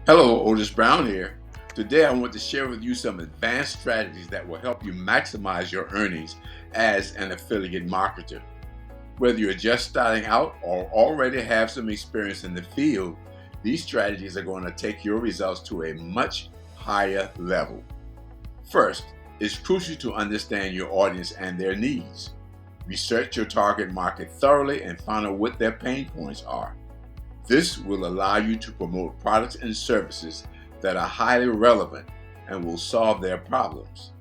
Hello, Otis Brown here. Today I want to share with you some advanced strategies that will help you maximize your earnings as an affiliate marketer. Whether you're just starting out or already have some experience in the field, these strategies are going to take your results to a much higher level. First, it's crucial to understand your audience and their needs. Research your target market thoroughly and find out what their pain points are. This will allow you to promote products and services that are highly relevant and will solve their problems.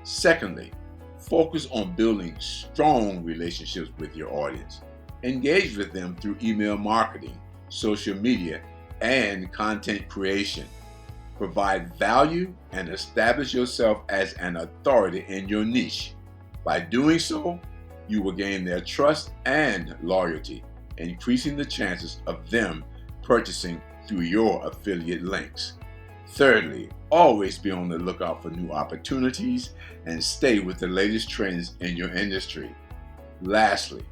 Secondly, focus on building strong relationships with your audience. Engage with them through email marketing, social media, and content creation. Provide value and establish yourself as an authority in your niche. By doing so, you will gain their trust and loyalty, increasing the chances of them purchasing through your affiliate links. Thirdly, always be on the lookout for new opportunities and stay with the latest trends in your industry. Lastly,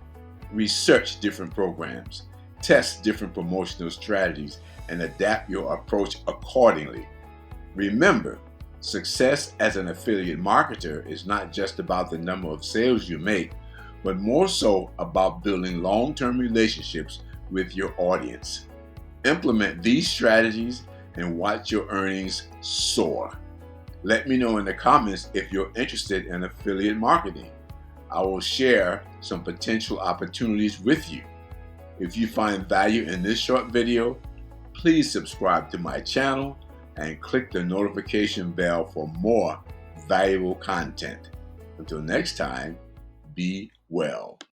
research different programs, test different promotional strategies, and adapt your approach accordingly. Remember, success as an affiliate marketer is not just about the number of sales you make, but more so about building long-term relationships with your audience. Implement these strategies and watch your earnings soar. Let me know in the comments if you're interested in affiliate marketing. I will share some potential opportunities with you. If you find value in this short video, please subscribe to my channel and click the notification bell for more valuable content. Until next time, be well.